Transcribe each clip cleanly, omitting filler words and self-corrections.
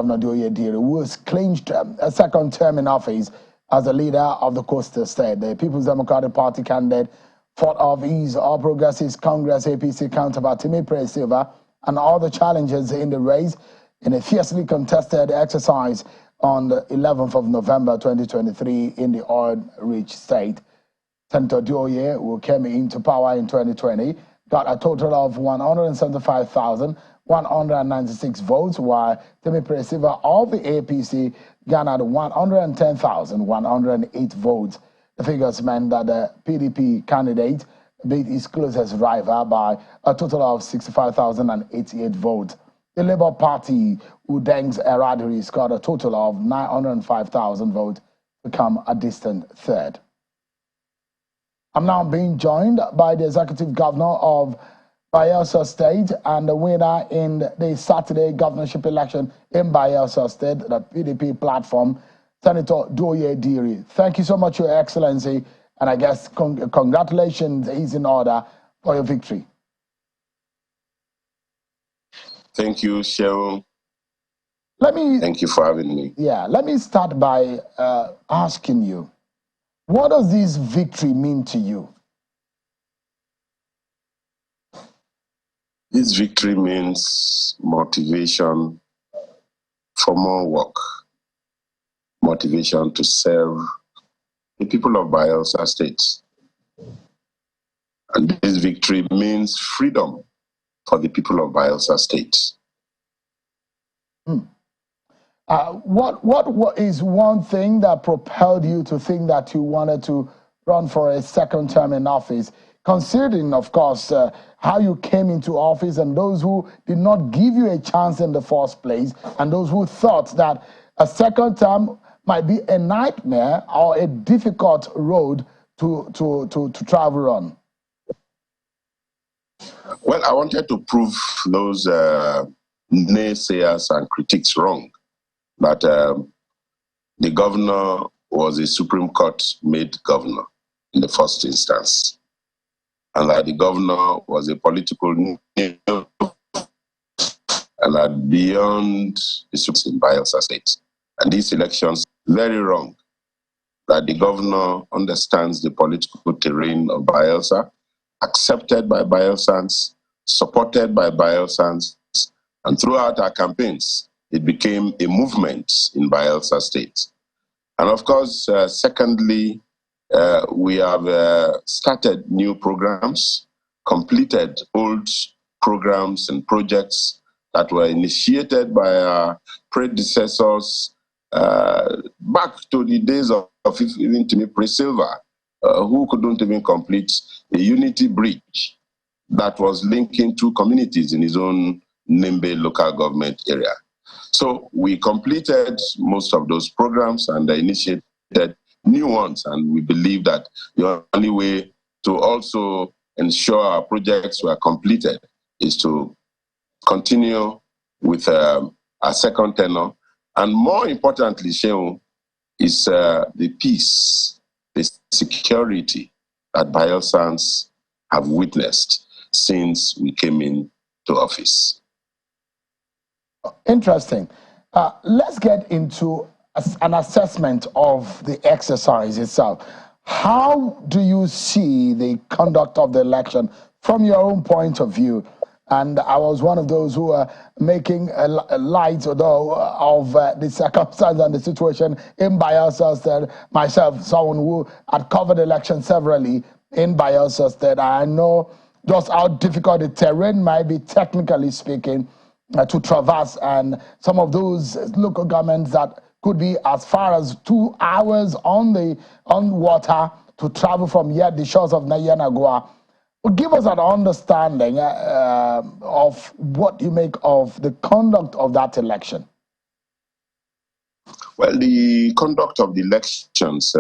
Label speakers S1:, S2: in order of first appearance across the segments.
S1: Governor Diri, who has clinched a second term in office as the leader of the coastal state. The People's Democratic Party candidate fought off his All Progressives Congress APC counterpart Sylva and all the challenges in the race in a fiercely contested exercise on the 11th of November 2023 in the oil-rich state. Senator Dioye, who came into power in 2020, got a total of 175,196 votes, while Sylva of the APC garnered 110,108 votes. The figures meant that the PDP candidate beat his closest rival by a total of 65,088 votes. The Labour Party, who thanks Diri, scored a total of 905,000 votes to become a distant third. I'm now being joined by the Executive Governor of Bayelsa State and the winner in the Saturday governorship election in Bayelsa State, the PDP platform, Senator Diri. Thank you so much, Your Excellency, and I guess congratulations is in order for your victory.
S2: Thank you, Cheryl. Thank you for having me.
S1: Yeah, let me start by asking you, what does this victory mean to you?
S2: This victory means motivation for more work, motivation to serve the people of Bayelsa State. And this victory means freedom for the people of Bayelsa State.
S1: What is one thing that propelled you to think that you wanted to run for a second term in office, considering, of course, how you came into office and those who did not give you a chance in the first place, and those who thought that a second term might be a nightmare or a difficult road to travel on?
S2: Well, I wanted to prove those naysayers and critics wrong, that the governor was a Supreme Court made governor in the first instance, and that the governor was a political and that beyond the in Bayelsa State. And these elections, very wrong, that the governor understands the political terrain of Bayelsa, accepted by Bayelsans, supported by Bayelsans, and throughout our campaigns, it became a movement in Bayelsa State. And of course, secondly, we have started new programs, completed old programs and projects that were initiated by our predecessors back to the days of even Sylva, who couldn't even complete a unity bridge that was linking two communities in his own Nimbe local government area. So we completed most of those programs and initiated new ones, and we believe that the only way to also ensure our projects were completed is to continue with our second tenure, and more importantly, Shehu, is the peace, the security that Bayelsans have witnessed since we came into office.
S1: Interesting. Let's get into an assessment of the exercise itself. How do you see the conduct of the election from your own point of view? And I was one of those who were making a light, although, of the circumstance and the situation in Bayelsa State. Myself, someone who had covered elections severally in Bayelsa State, I know just how difficult the terrain might be, technically speaking, to traverse, and some of those local governments that could be as far as 2 hours on water to travel from here, the shores of Nigerianpolitics. Give us an understanding of what you make of the conduct of that election.
S2: Well, the conduct of the elections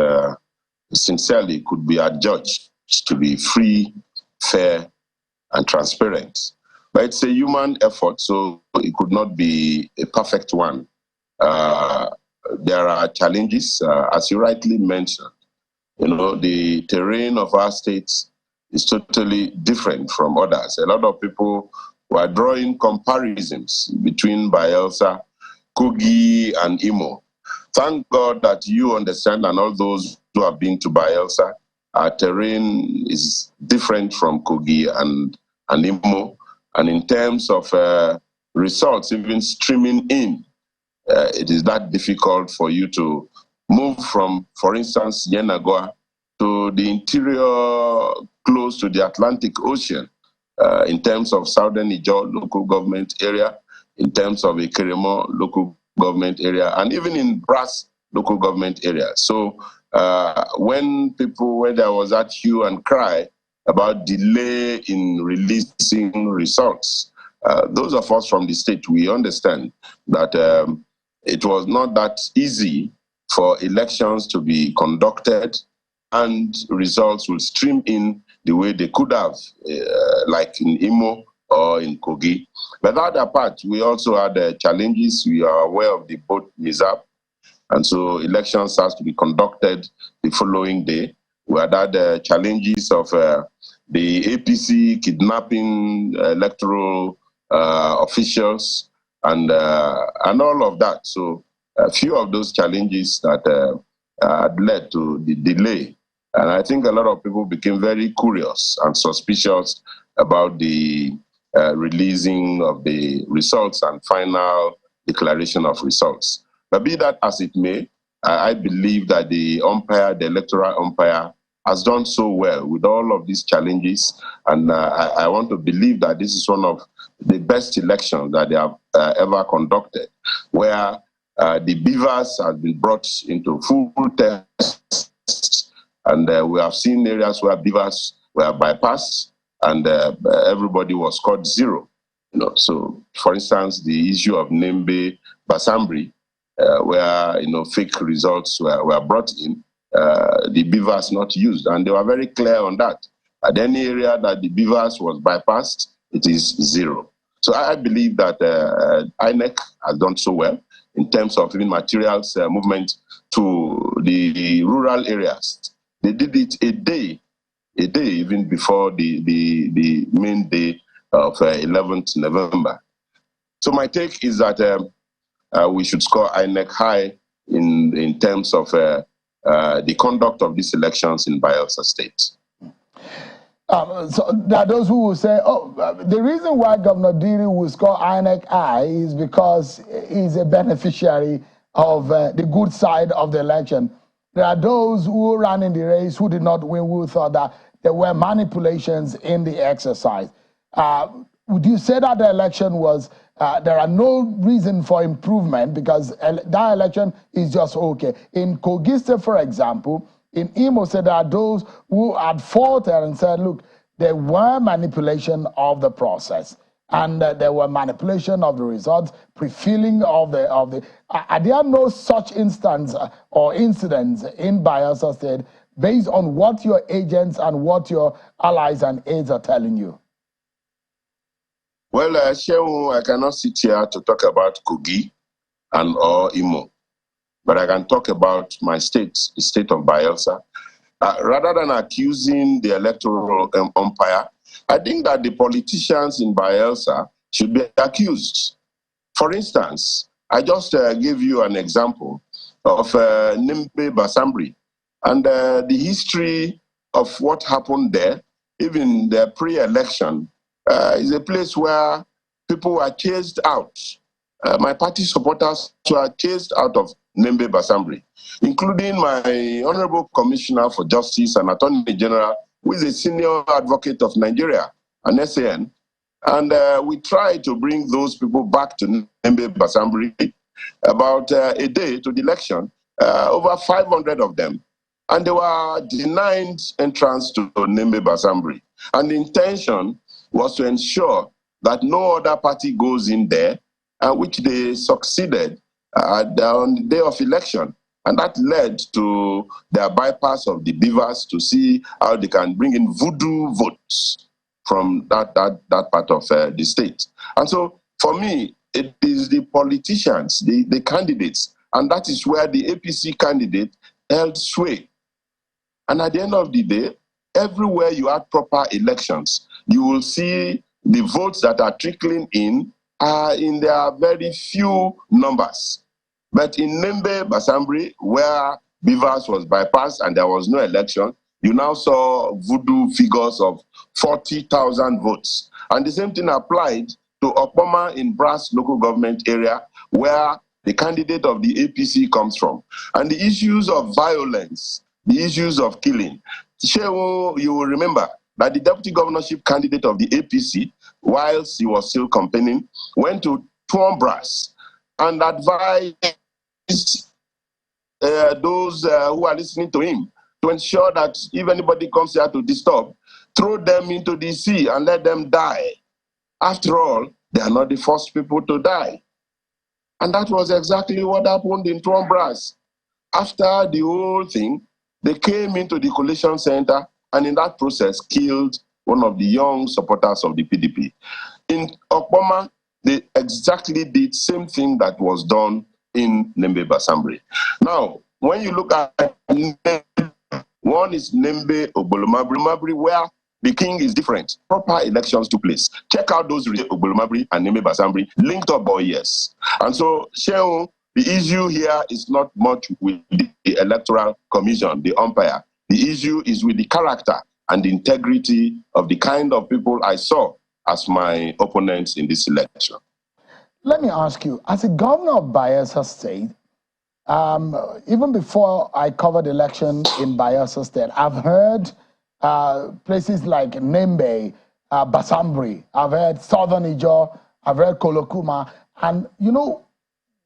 S2: sincerely could be adjudged to be free, fair, and transparent. But it's a human effort, so it could not be a perfect one. There are challenges, as you rightly mentioned. You know, the terrain of our states is totally different from others. A lot of people were drawing comparisons between Bayelsa Kogi, and Imo. Thank God that you understand, and all those who have been to Bayelsa, our terrain is different from Kogi and Imo. And in terms of results, even streaming in, it is that difficult for you to move from, for instance, Yenagoa to the interior close to the Atlantic Ocean in terms of Southern Ijaw local government area, in terms of Ikeremo local government area, and even in Brass local government area. So when there was that hue and cry about delay in releasing results, those of us from the state, we understand that it was not that easy for elections to be conducted and results will stream in the way they could have, like in Imo or in Kogi. But that apart, we also had challenges. We are aware of the boat mishap, and so elections has to be conducted the following day. We had challenges of the APC kidnapping electoral officials and all of that. So a few of those challenges that had led to the delay. And I think a lot of people became very curious and suspicious about the releasing of the results and final declaration of results. But be that as it may, I believe that the electoral umpire, has done so well with all of these challenges. And I want to believe that this is one of the best elections that they have ever conducted, where the beavers have been brought into full test. And we have seen areas where beavers were bypassed and everybody was scored 0. So, for instance, the issue of Nembe Basambri, where fake results were brought in, the beavers not used, and they were very clear on that. At any area that the beavers was bypassed, it is 0. So I believe that INEC has done so well in terms of even materials movement to the rural areas. They did it a day even before the main day of 11th November. So my take is that we should score INEC high in terms of the conduct of these elections in Bayelsa State.
S1: So there are those who will say, the reason why Governor Diri will score INEC high is because he's a beneficiary of the good side of the election. There are those who ran in the race who did not win, who thought that there were manipulations in the exercise. Would you say that the election was, there are no reason for improvement because that election is just okay? In Kogi State, for example, in Imo State, there are those who had fought and said, look, there were manipulation of the process and there were manipulation of the results, pre-filling of the. Are there no such instance or incidents in Bayelsa State based on what your agents and what your allies and aides are telling you?
S2: Well, Shehu, I cannot sit here to talk about Kogi or Imo, but I can talk about my state, the state of Bayelsa. Rather than accusing the electoral umpire, I think that the politicians in Bayelsa should be accused. For instance, I just gave you an example of Nembe Basambri and the history of what happened there, even the pre-election, is a place where people were chased out. My party supporters were chased out of Nembe Basambri, including my Honorable Commissioner for Justice and Attorney General, who is a senior advocate of Nigeria, an SAN. And we tried to bring those people back to Nembe Basambri about a day to the election, over 500 of them. And they were denied entrance to Nembe Basambri. And the intention was to ensure that no other party goes in there, which they succeeded on the day of election. And that led to their bypass of the beavers to see how they can bring in voodoo votes from that part of the state. And so for me, it is the politicians, the candidates, and that is where the APC candidate held sway. And at the end of the day, everywhere you have proper elections, you will see the votes that are trickling in are in their very few numbers. But in Nembe Basambri, where Beavers was bypassed and there was no election, you now saw voodoo figures of 40,000 votes. And the same thing applied to Okpoma in Brass local government area, where the candidate of the APC comes from. And the issues of violence, the issues of killing. Shehu, you will remember that the deputy governorship candidate of the APC, whilst he was still campaigning, went to Tuam Brass and advised those who are listening to him to ensure that if anybody comes here to disturb, throw them into the sea and let them die. After all, they are not the first people to die. And that was exactly what happened in Tuam Brass. After the whole thing, they came into the collation center and in that process killed one of the young supporters of the PDP. In Okpoma, they exactly did same thing that was done in Nembe Basambri. Now, when you look at one is Nembe Obolomabri, where the king is different. Proper elections took place. Check out those Obolomabri and Nembe Basambri linked up by years. And so, Shehu, the issue here is not much with the Electoral Commission, the umpire. The issue is with the character and the integrity of the kind of people I saw as my opponents in this election.
S1: Let me ask you, as a governor of Bayelsa State, even before I covered election in Bayelsa State, I've heard places like Nembe, Basambri, I've heard Southern Ijo, I've heard Kolokuma, and you know,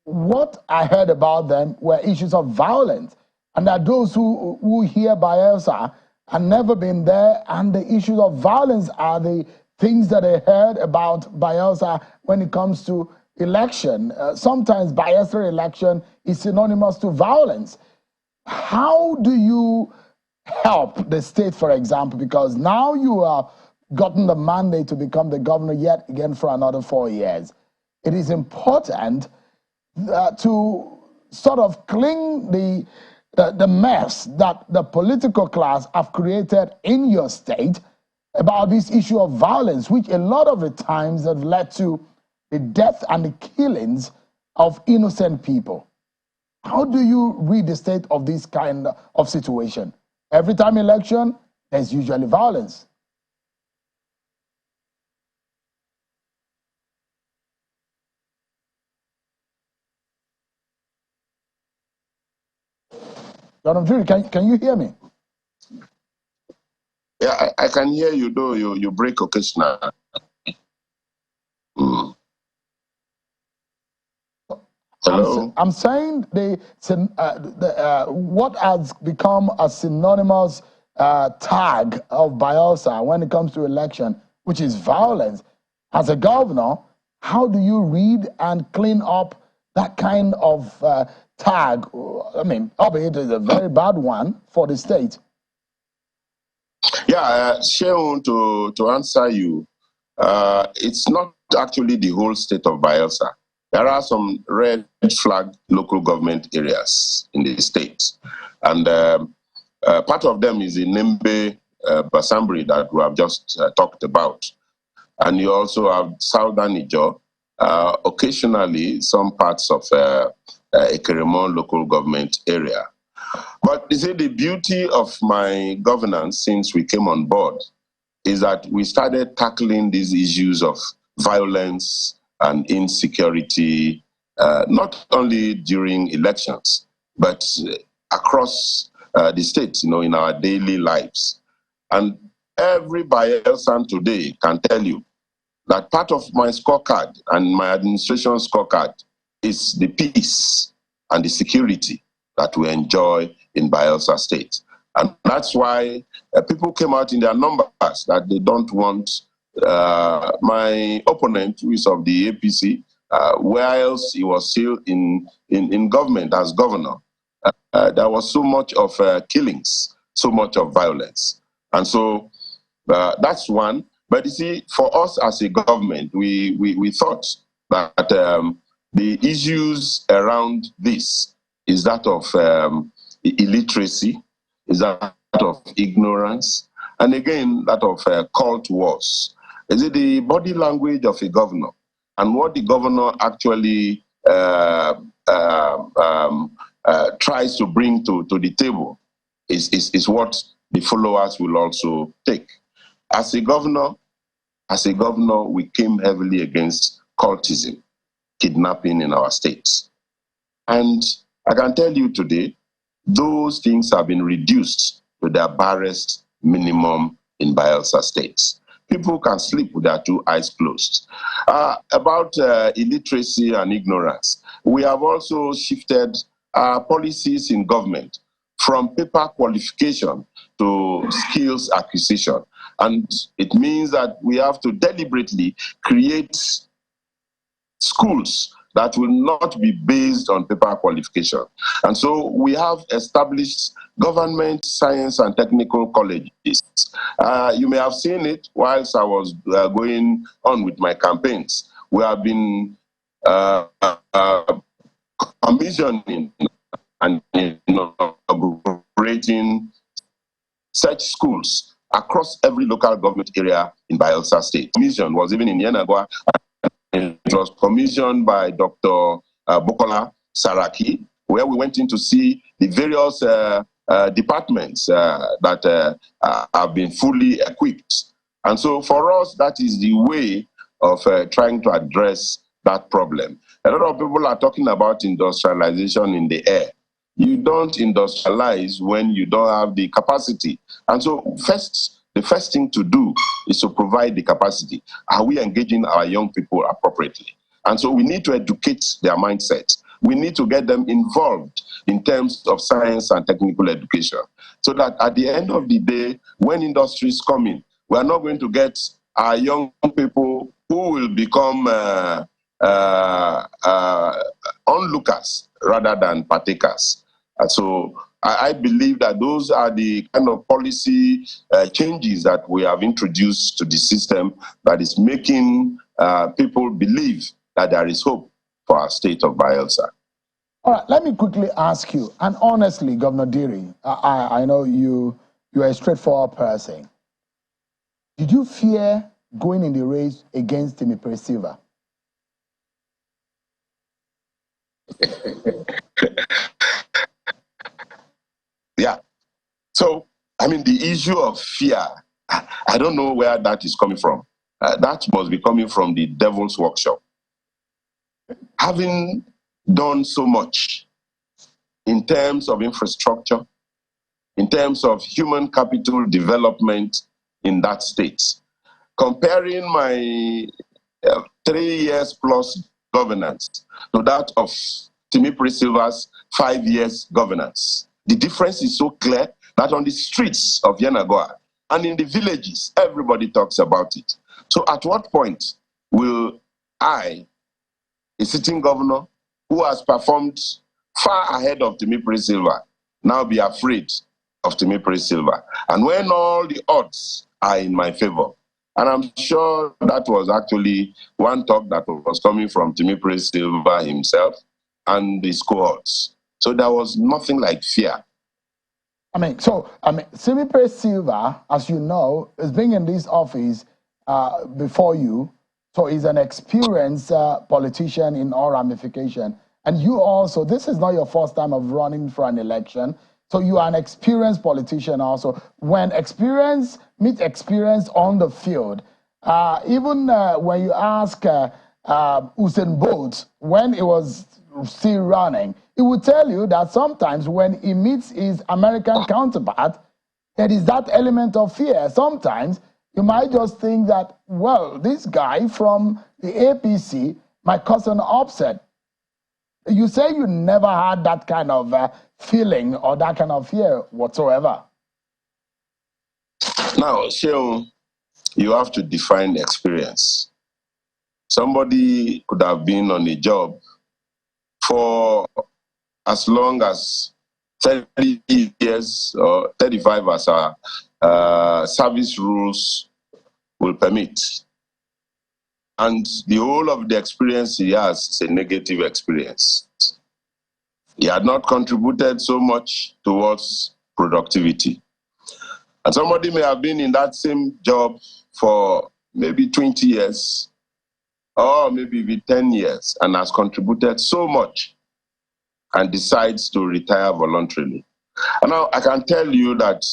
S1: what I heard about them were issues of violence. And that those who hear Bayelsa have never been there, and the issues of violence are the things that I heard about Bayelsa when it comes to election. Sometimes Bayelsa election is synonymous to violence. How do you help the state, for example, because now you have gotten the mandate to become the governor yet again for another 4 years? It is important to sort of clean the mess that the political class have created in your state about this issue of violence, which a lot of the times have led to the death and the killings of innocent people. How do you read the state of this kind of situation? Every time election, there's usually violence. John of Diri, can you hear me?
S2: Yeah, I can hear you, though you break occasionally. Mm. Hello?
S1: I'm saying what has become a synonymous tag of Bayelsa when it comes to election, which is violence. As a governor, how do you read and clean up that kind of tag? I mean, albeit it is a very bad one for the state.
S2: Yeah, Shehu, to answer you, it's not actually the whole state of Bayelsa. There are some red flag local government areas in the state. And part of them is in Nembe, Basambri that we have just talked about. And you also have Southern Ijo, occasionally some parts of Ekeremon local government area. But you see, the beauty of my governance since we came on board is that we started tackling these issues of violence and insecurity, not only during elections, but across the state, you know, in our daily lives. And every Bayelsan today can tell you that part of my scorecard and my administration scorecard is the peace and the security that we enjoy in Bayelsa State. And that's why people came out in their numbers that they don't want my opponent, who is of the APC, whilst he was still in government as governor. There was so much of killings, so much of violence. And so that's one. But you see, for us as a government, we thought that the issues around this is that of illiteracy, is that of ignorance, and again, that of cult wars. Is it the body language of a governor and what the governor actually tries to bring to the table is what the followers will also take. As a governor, we came heavily against cultism, kidnapping in our states. And I can tell you today, those things have been reduced to their barest minimum in Bayelsa states. People can sleep with their two eyes closed. About illiteracy and ignorance, we have also shifted policies in government from paper qualification to skills acquisition. And it means that we have to deliberately create schools that will not be based on paper qualification. And so we have established government science and technical colleges. You may have seen it whilst I was going on with my campaigns. We have been commissioning and inaugurating such schools across every local government area in Bayelsa State. Commission was even in Yenagoa. It was commissioned by Dr. Bukola Saraki, where we went in to see the various departments that have been fully equipped. And so for us, that is the way of trying to address that problem. A lot of people are talking about industrialization in the air. You don't industrialize when you don't have the capacity. And so the first thing to do is to provide the capacity. Are we engaging our young people appropriately? And so we need to educate their mindset. We need to get them involved in terms of science and technical education, so that at the end of the day, when industries come in, we are not going to get our young people who will become onlookers rather than partakers. And so I believe that those are the kind of policy changes that we have introduced to the system that is making people believe that there is hope for our state of Bayelsa.
S1: All right, let me quickly ask you, and honestly, Governor Diri, I know you're a straightforward person. Did you fear going in the race against Sylva?
S2: Yeah. So, I mean, the issue of fear, I don't know where that is coming from. That must be coming from the devil's workshop. Having done so much in terms of infrastructure, in terms of human capital development in that state, comparing my 3 years plus governance to that of Sylva's 5 years governance, the difference is so clear that on the streets of Yenagoa and in the villages, everybody talks about it. So at what point will I, a sitting governor who has performed far ahead of Sylva, now be afraid of Sylva? And when all the odds are in my favor, and I'm sure that was actually one talk that was coming from Sylva himself and his cohorts. So there was nothing like fear.
S1: Sylva, as you know, is being in this office before you. So he's an experienced politician in all ramifications. And you also, this is not your first time of running for an election. So you are an experienced politician also. When experience meets experience on the field, even when you ask Usain Bolt, when he was still running, he would tell you that sometimes when he meets his American counterpart, there is that element of fear. Sometimes you might just think that, well, this guy from the APC, my cousin Upset. You say you never had that kind of feeling or that kind of fear whatsoever.
S2: Now, Sheon, you have to define experience. Somebody could have been on a job for as long as 30 years or 35 as our service rules will permit. And the whole of the experience he has is a negative experience. He had not contributed so much towards productivity. And somebody may have been in that same job for maybe 20 years, or maybe with 10 years and has contributed so much and decides to retire voluntarily. And now I can tell you that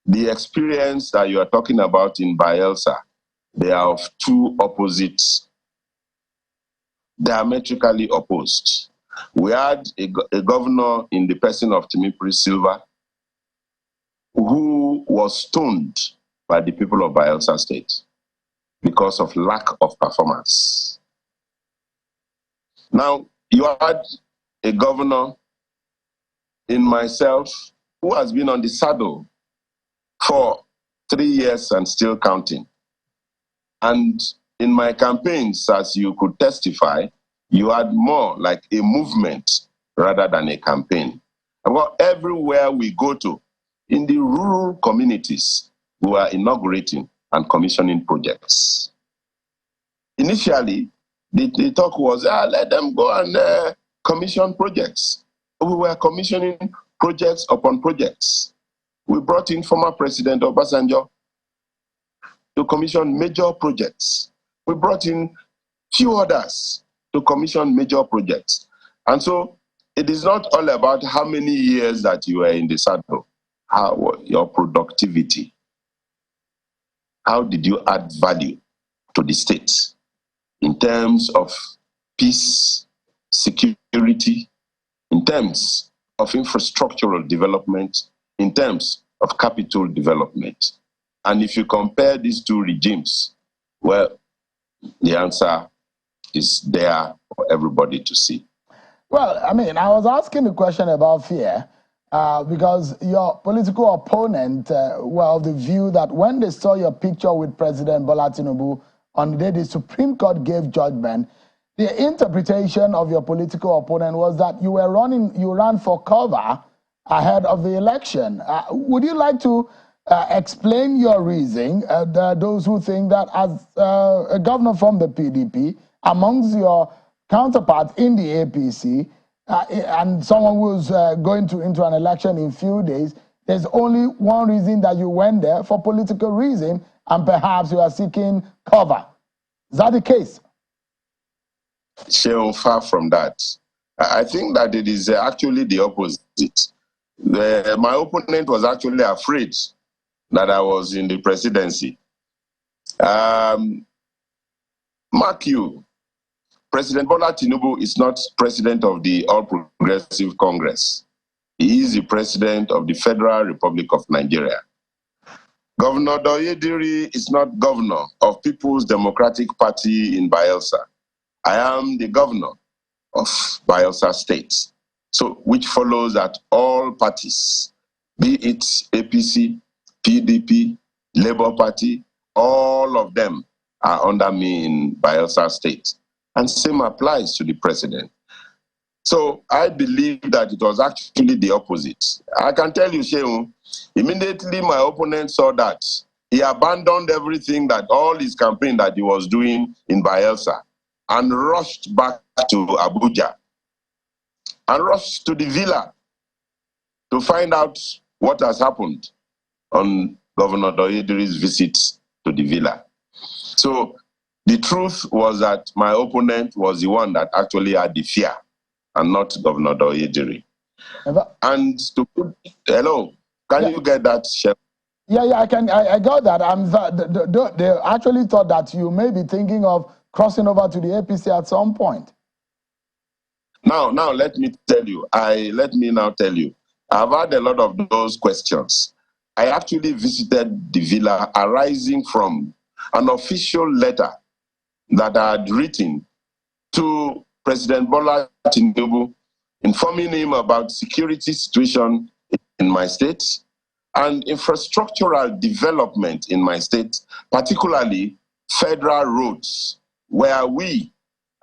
S2: the experience that you are talking about in Bayelsa, they are of two opposites, diametrically opposed. We had a governor in the person of Sylva who was stoned by the people of Bayelsa State because of lack of performance. Now, you had a governor in myself who has been on the saddle for 3 years and still counting. And in my campaigns, as you could testify, you had more like a movement rather than a campaign. Well, everywhere we go to, in the rural communities, we are inaugurating and commissioning projects. Initially, the talk was, let them go and commission projects. We were commissioning projects upon projects. We brought in former President Obasanjo to commission major projects. We brought in few others to commission major projects. And so it is not all about how many years that you are in the saddle, how your productivity, how did you add value to the state in terms of peace, security, in terms of infrastructural development, in terms of capital development. And if you compare these two regimes, well, the answer is there for everybody to see.
S1: Well, I mean, I was asking the question about fear because your political opponent, the view that when they saw your picture with President Bola Tinubu on the day the Supreme Court gave judgment, the interpretation of your political opponent was that you ran for cover ahead of the election. Would you like to explain your reason? Those who think that as a governor from the PDP, amongst your counterparts in the APC, and someone who's going into an election in few days, there's only one reason that you went there, for political reason, and perhaps you are seeking cover. Is that the case?
S2: Far from that. I think that it is actually the opposite. My opponent was actually afraid that I was in the presidency. Mark you, President Bola Tinubu is not president of the All Progressive Congress. He is the president of the Federal Republic of Nigeria. Governor Diri is not governor of People's Democratic Party in Bayelsa. I am the governor of Bayelsa State. So, which follows that all parties, be it APC, PDP, Labour Party, all of them are under me in Bayelsa State. And same applies to the president. So I believe that it was actually the opposite. I can tell you, Shehu, immediately my opponent saw that, he abandoned everything, that all his campaign that he was doing in Bayelsa, and rushed back to Abuja, and rushed to the villa to find out what has happened on Governor Diri's visit to the villa. So the truth was that my opponent was the one that actually had the fear, and not Governor Diri. And to put, hello, can you get that, Chef?
S1: Yeah, I got that. They actually thought that you may be thinking of crossing over to the APC at some point.
S2: Now let me now tell you. I've had a lot of those questions. I actually visited the villa arising from an official letter that I had written to President Bola Tinubu, informing him about security situation in my state and infrastructural development in my state, particularly federal roads, where we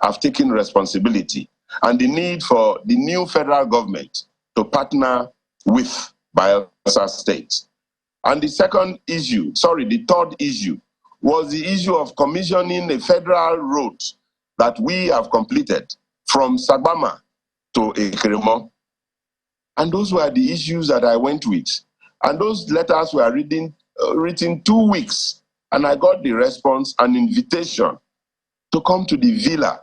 S2: have taken responsibility, and the need for the new federal government to partner with Bayelsa State. And the third issue was the issue of commissioning a federal road that we have completed from Sagbama to Ekremo. And those were the issues that I went with. And those letters were written 2 weeks, and I got the response, an invitation to come to the villa.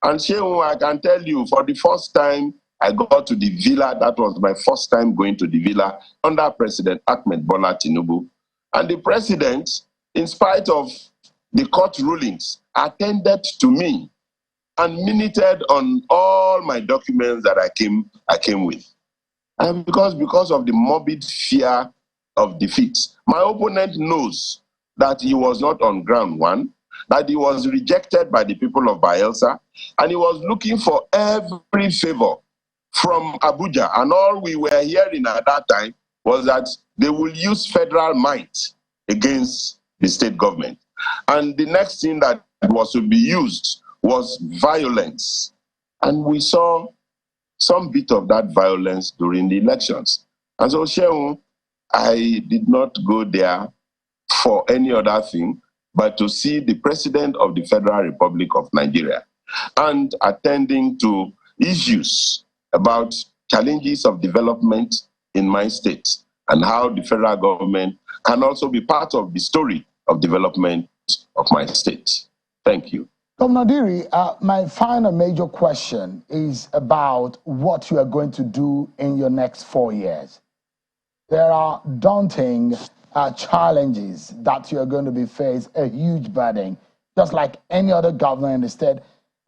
S2: And Shehu, I can tell you, for the first time I got to the villa, that was my first time going to the villa under President Ahmed Bola Tinubu. And the president, in spite of the court rulings, attended to me and minuted on all my documents that I came with. And because of the morbid fear of defeat, my opponent knows that he was not on ground one, that he was rejected by the people of Bayelsa, and he was looking for every favor from Abuja. And all we were hearing at that time was that they will use federal might against the state government. And the next thing that was to be used was violence. And we saw some bit of that violence during the elections. And so, Shehu, I did not go there for any other thing but to see the President of the Federal Republic of Nigeria and attending to issues about challenges of development in my state and how the federal government can also be part of the story of development of my state. Thank you.
S1: Governor Diri, my final major question is about what you are going to do in your next 4 years. There are daunting challenges that you are going to be faced, a huge burden, just like any other governor in the state.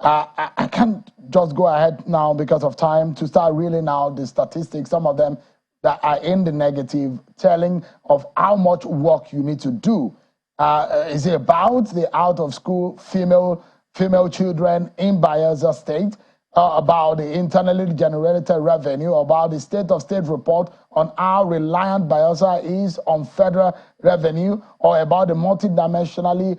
S1: I can't just go ahead now because of time to start reeling out the statistics, some of them that are in the negative, telling of how much work you need to do. Is it about the out-of-school female children in Bayelsa State, about the internally generated revenue, about the state-of-state report on how reliant Bayelsa is on federal revenue, or about the multidimensionally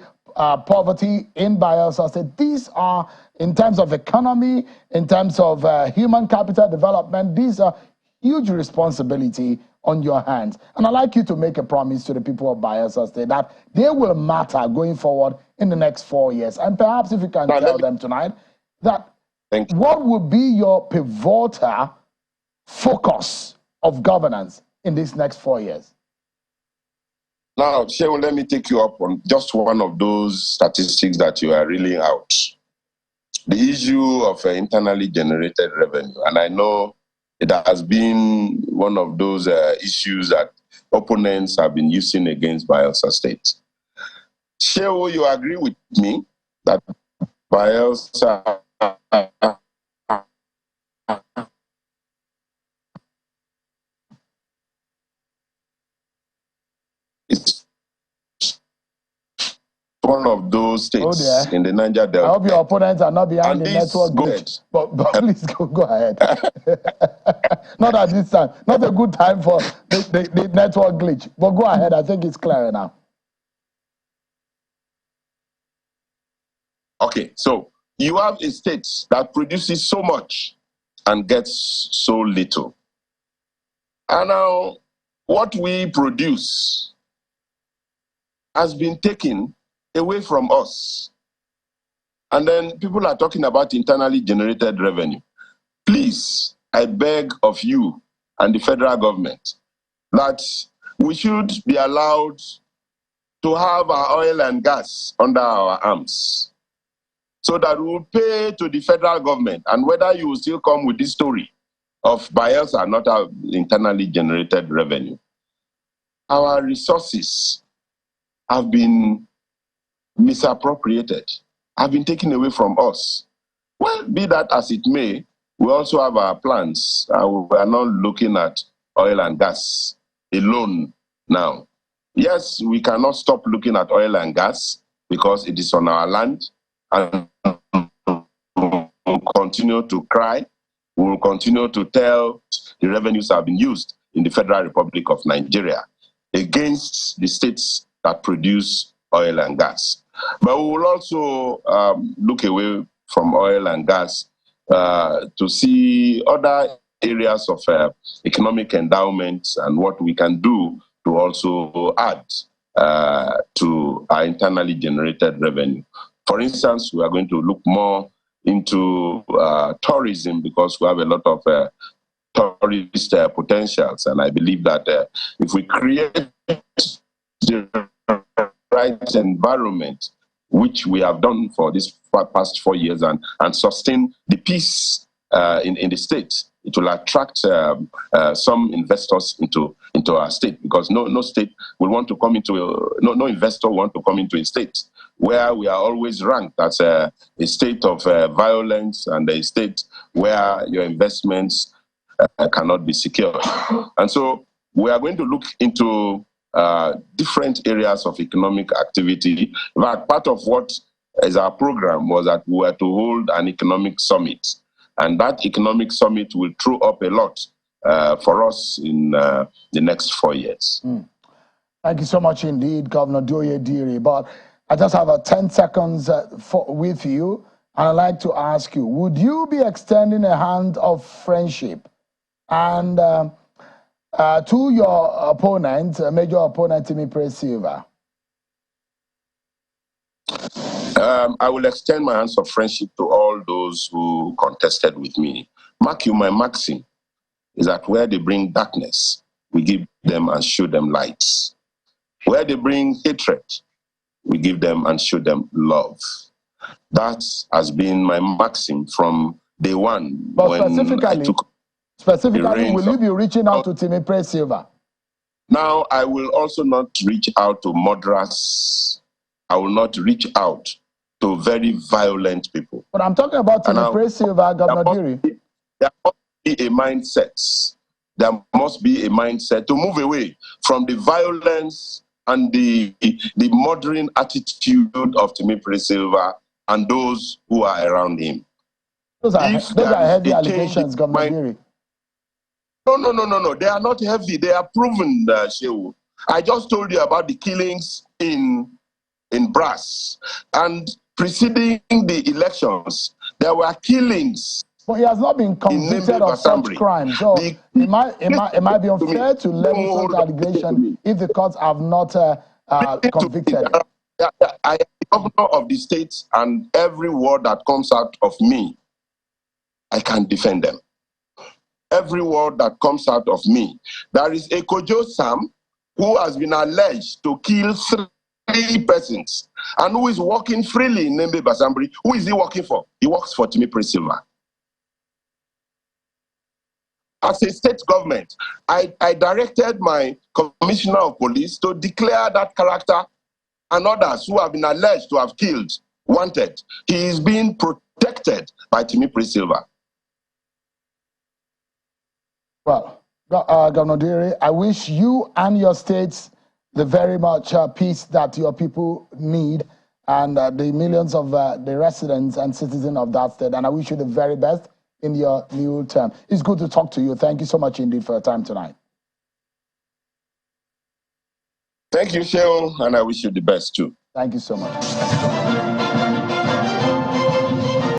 S1: poverty in Bayelsa State? These are, in terms of economy, in terms of human capital development, these are huge responsibility on your hands. And I'd like you to make a promise to the people of Bayelsa State that they will matter going forward in the next 4 years. And perhaps if you can tell them tonight that what would be your pivotal focus of governance in these next 4 years?
S2: Now, Shehu, let me take you up on just one of those statistics that you are reeling out. The issue of internally generated revenue. And I know it has been one of those issues that opponents have been using against Bayelsa State. Shehu, you agree with me that Bayelsa is one of those states in the Niger Delta.
S1: I hope your opponents are not behind the network glitch. But please go ahead. Not at this time. Not a good time for the network glitch. But go ahead. I think it's clear now.
S2: Okay, so you have a state that produces so much and gets so little. And now what we produce has been taken away from us. And then people are talking about internally generated revenue. Please, I beg of you and the federal government that we should be allowed to have our oil and gas under our arms so that we will pay to the federal government. And whether you will still come with this story of Bayelsa not have internally generated revenue, our resources have been misappropriated, have been taken away from us. Well, be that as it may, we also have our plans. We are not looking at oil and gas alone now. Yes, we cannot stop looking at oil and gas because it is on our land, and we'll continue to cry. We will continue to tell the revenues have been used in the Federal Republic of Nigeria against the states that produce oil and gas. But we will also look away from oil and gas to see other areas of economic endowments and what we can do to also add to our internally generated revenue. For instance, we are going to look more into tourism because we have a lot of tourist potentials. And I believe that if we create the right environment which we have done for this past 4 years, and sustain the peace in the state. It will attract some investors into our state, because no state will want to come into no investor will want to come into a state where we are always ranked as a state of violence, and a state where your investments cannot be secured. And so we are going to look into different areas of economic activity. In fact, part of what is our program was that we were to hold an economic summit, and that economic summit will throw up a lot for us in the next 4 years.
S1: Thank you so much indeed, Governor Diri. But I just have 10 seconds with you, and I'd like to ask you, would you be extending a hand of friendship and to your opponent, major opponent, Sylva?
S2: I will extend my hands of friendship to all those who contested with me. Mark you, my maxim is that where they bring darkness, we give them and show them lights. Where they bring hatred, we give them and show them love. That has been my maxim from day one.
S1: But specifically, will you be reaching out to Sylva?
S2: Now, I will also not reach out to murderers. I will not reach out to very violent people.
S1: But I'm talking about Sylva, Governor Diri.
S2: There must be a mindset. There must be a mindset to move away from the violence and the murdering attitude of Sylva and those who are around him.
S1: Those are heavy allegations, Governor Diri.
S2: No. They are not heavy. They are proven, Shehu. I just told you about the killings in Brass, and preceding the elections, there were killings.
S1: But he has not been convicted of such crimes. So it might be unfair to level such allegation if the courts have not convicted him.
S2: I am the governor of the state, and every word that comes out of me, I can defend them. Every word that comes out of me. There is a Kojo Sam who has been alleged to kill 3 persons and who is working freely in Nembe Basambri. Who is he working for? He works for Sylva. As a state government, I directed my commissioner of police to declare that character and others who have been alleged to have killed wanted. He is being protected by Sylva.
S1: Well, Governor Diri, I wish you and your states the very much peace that your people need, and the millions of the residents and citizens of that state. And I wish you the very best in your new term. It's good to talk to you. Thank you so much indeed for your time tonight.
S2: Thank you, Shehu, and I wish you the best too.
S1: Thank you so much.